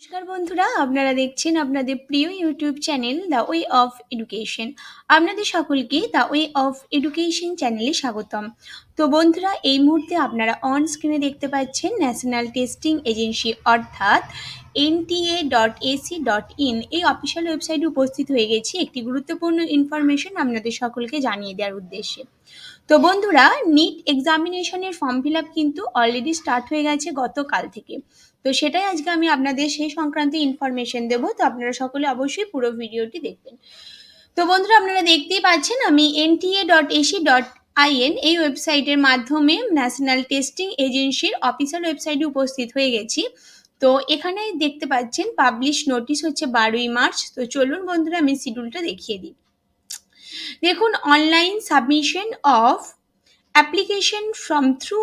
নমস্কার বন্ধুরা, আপনারা দেখছেন আপনাদের প্রিয় YouTube channel the way of education. আপনাদের সকলকে দ্য ওয়ে অফ এডুকেশন চ্যানেলে স্বাগতম। তো বন্ধুরা, এই মুহূর্তে আপনারা অন স্ক্রিনে দেখতে পাচ্ছেন ন্যাশনাল টেস্টিং এজেন্সি অর্থাৎ NTA.ac.in এই অফিসিয়াল ওয়েবসাইটে উপস্থিত হয়ে গেছি একটি গুরুত্বপূর্ণ ইনফরমেশন আপনাদের সকলকে জানিয়ে দেওয়ার উদ্দেশ্যে। তো বন্ধুরা, নিট এক্সামিনেশনের ফর্ম ফিল আপ কিন্তু অলরেডি স্টার্ট হয়ে গেছে গতকাল থেকে। তো সেটাই আজকে আমি আপনাদের সেই সংক্রান্ত ইনফরমেশন দেবো। তো আপনারা সকলে অবশ্যই পুরো ভিডিওটি দেখবেন। তো বন্ধুরা, আপনারা দেখতেই পাচ্ছেন আমি NTA.ac.in এই ওয়েবসাইটের মাধ্যমে ন্যাশনাল টেস্টিং এজেন্সির অফিসিয়াল ওয়েবসাইটে উপস্থিত হয়ে গেছি। তো এখানে দেখতে পাচ্ছেন পাবলিশ নোটিশ হচ্ছে 12ই মার্চ। তো চলুন বন্ধুরা, আমি শিডিউলটা দেখিয়ে দিই। দেখুন, online submission of application from through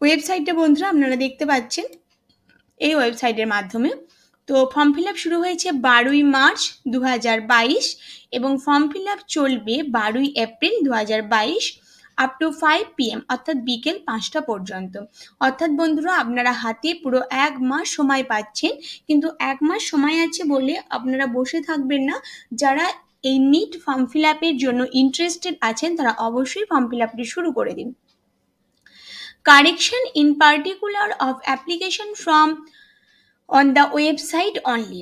ওয়েবসাইটটা বন্ধুরা আপনারা দেখতে পাচ্ছেন এই ওয়েবসাইটের মাধ্যমে। তো ফর্ম ফিল আপ শুরু হয়েছে 12ই মার্চ 2022 এবং ফর্ম ফিল আপ চলবে 12ই এপ্রিল 2022 আপ টু 5 PM অর্থাৎ বিকেল 5টা পর্যন্ত। অর্থাৎ বন্ধুরা, আপনারা হাতে পুরো 1 মাস সময় পাচ্ছেন। কিন্তু 1 মাস সময় আছে বলে আপনারা বসে থাকবেন না। যারা এই নিট ফর্ম ফিল আপের জন্য ইন্টারেস্টেড আছেন তারা অবশ্যই ফর্ম ফিল আপটি শুরু করে দিন। Correction in particular of application from on the website only.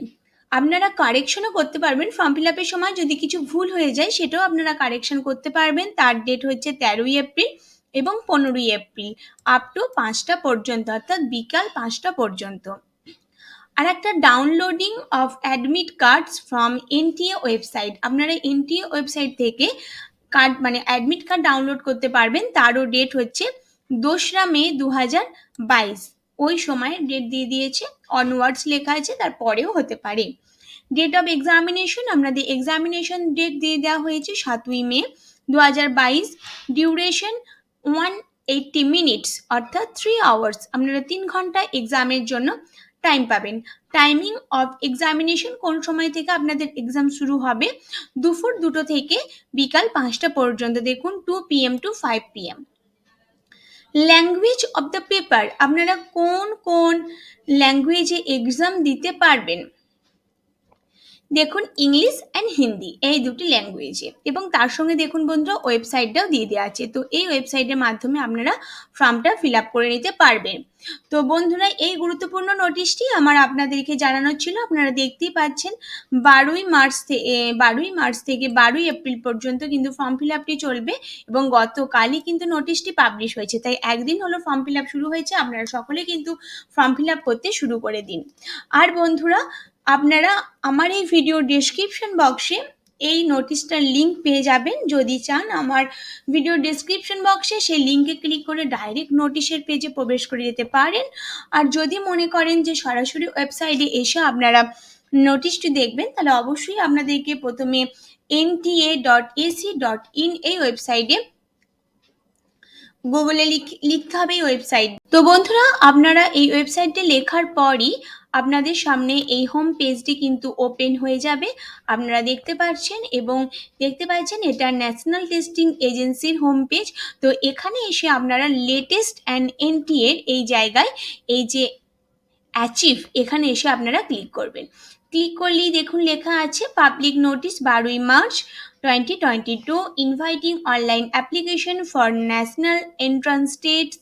আপনারা কারেকশনও করতে পারবেন ফর্ম ফিল আপের সময়। যদি কিছু ভুল হয়ে যায় সেটাও আপনারা কারেকশন করতে পারবেন। তার ডেট হচ্ছে 13ই এপ্রিল এবং 15ই এপ্রিল আপ টু 5টা পর্যন্ত অর্থাৎ বিকাল 5টা পর্যন্ত। আর একটা downloading of admit cards from NTA website. আপনারা NTA ওয়েবসাইট থেকে কার্ড মানে অ্যাডমিট কার্ড ডাউনলোড করতে পারবেন। তারও ডেট হচ্ছে 2রা মে 2022। ওই সময় ডেট দিয়ে দিয়েছে, অনওয়ার্ডস লেখা আছে, তারপরেও হতে পারে। ডেট অফ এক্সামিনেশন, আপনাদের এক্সামিনেশন ডেট দিয়ে দেওয়া হয়েছে 7ই মে 2022। ডিউরেশন 180 মিনিটস অর্থাৎ 3 আওয়ার্স। আপনারা 3 ঘন্টা এক্সামের জন্য টাইম পাবেন। টাইমিং অফ এক্সামিনেশন, কোন সময় থেকে আপনাদের এক্সাম শুরু হবে? দুপুর 2টো থেকে বিকাল 5টা পর্যন্ত। দেখুন, 2 PM to 5 PM। Language of the paper, আপনারা কোন কোন ল্যাঙ্গুয়েজে এক্সাম দিতে পারবেন? দেখুন, ইংলিশ অ্যান্ড হিন্দি এই দুটি ল্যাঙ্গুয়েজে। এবং তার সঙ্গে দেখুন বন্ধুরা, ওয়েবসাইটটাও দিয়ে দেওয়া আছে। তো এই ওয়েবসাইটের মাধ্যমে আপনারা ফর্মটা ফিল আপ করে নিতে পারবেন। তো বন্ধুরা, এই গুরুত্বপূর্ণ নোটিশটি আমার আপনাদেরকে জানানোর ছিল। আপনারা দেখতেই পাচ্ছেন 12ই মার্চ থেকে 12ই এপ্রিল পর্যন্ত কিন্তু ফর্ম ফিল আপটি চলবে এবং গতকালই কিন্তু নোটিশটি পাবলিশ হয়েছে। তাই একদিন হলো ফর্ম ফিল আপ শুরু হয়েছে। আপনারা সকলে কিন্তু ফর্ম ফিল আপ করতে শুরু করে দিন। আর বন্ধুরা, আপনারা আমার এই ভিডিও ডেসক্রিপশন বক্সে এই নোটিশটার লিঙ্ক পেয়ে যাবেন। যদি চান আমার ভিডিও ডেসক্রিপশন বক্সে সেই লিঙ্কে ক্লিক করে ডাইরেক্ট নোটিশের পেজে প্রবেশ করে যেতে পারেন। আর যদি মনে করেন যে সরাসরি ওয়েবসাইটে এসে আপনারা নোটিশটি দেখবেন, তাহলে অবশ্যই আপনাদেরকে প্রথমে NTA.ac.in এই ওয়েবসাইটে গুগলে লিখতে হবে এই ওয়েবসাইট। তো বন্ধুরা, আপনারা এই ওয়েবসাইটে লেখার পরই আপনাদের সামনে এই হোম পেজটি কিন্তু ওপেন হয়ে যাবে। আপনারা দেখতে পাচ্ছেন এটা ন্যাশনাল টেস্টিং এজেন্সির হোম পেজ। তো এখানে এসে আপনারা লেটেস্ট অ্যান্ড NTA এই জায়গায় এই যে অ্যাচিভ, এখানে এসে আপনারা ক্লিক করবেন। ক্লিক করলেই দেখুন লেখা আছে পাবলিক নোটিশ 12ই March 2022 inviting online application for national entrance test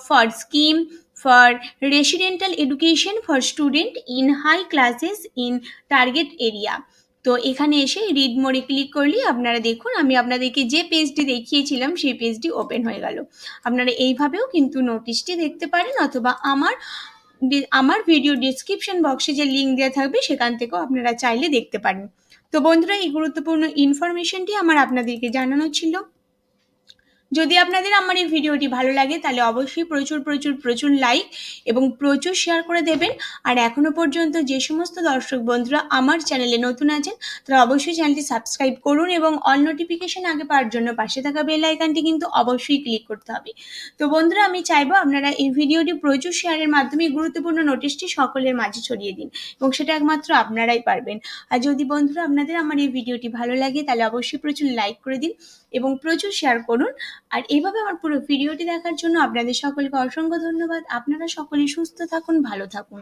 for scheme for residential education for student in high classes in target area। তো এখানে এসে রিড মোরে ক্লিক করলেই আপনারা দেখুন আমি আপনাদেরকে যে পেজটি দেখিয়েছিলাম সেই পেজটি ওপেন হয়ে গেল। আপনারা এইভাবেও কিন্তু নোটিশটি দেখতে পারেন, অথবা আমার ভিডিও ডিসক্রিপশন বক্সে যে লিঙ্ক দেওয়া থাকবে সেখান থেকেও আপনারা চাইলে দেখতে পারেন। তো বন্ধুরা, এই গুরুত্বপূর্ণ ইনফরমেশনটি আমার আপনাদেরকে জানানো ছিল। যদি আপনাদের আমার এই ভিডিওটি ভালো লাগে তাহলে অবশ্যই প্রচুর লাইক এবং প্রচুর শেয়ার করে দেবেন। আর এখনো পর্যন্ত যে সমস্ত দর্শক বন্ধুরা আমার চ্যানেলে নতুন আছেন তারা অবশ্যই চ্যানেলটি সাবস্ক্রাইব করুন এবং অল নোটিফিকেশন আগে পাওয়ার জন্য পাশে থাকা বেল আইকনটি কিন্তু অবশ্যই ক্লিক করতে হবে। তো বন্ধুরা, আমি চাইবো আপনারা এই ভিডিওটি প্রচুর শেয়ারের মাধ্যমে গুরুত্বপূর্ণ নোটিশটি সকলের মাঝে ছড়িয়ে দিন এবং সেটা একমাত্র আপনারাই পারবেন। আর যদি বন্ধুরা আপনাদের আমার এই ভিডিওটি ভালো লাগে তাহলে অবশ্যই প্রচুর লাইক করে দিন এবং প্রচুর শেয়ার করুন। আর এইভাবে আমার পুরো ভিডিওটি দেখার জন্য আপনাদের সকলকে অসংখ্য ধন্যবাদ। আপনারা সকলেই সুস্থ থাকুন, ভালো থাকুন।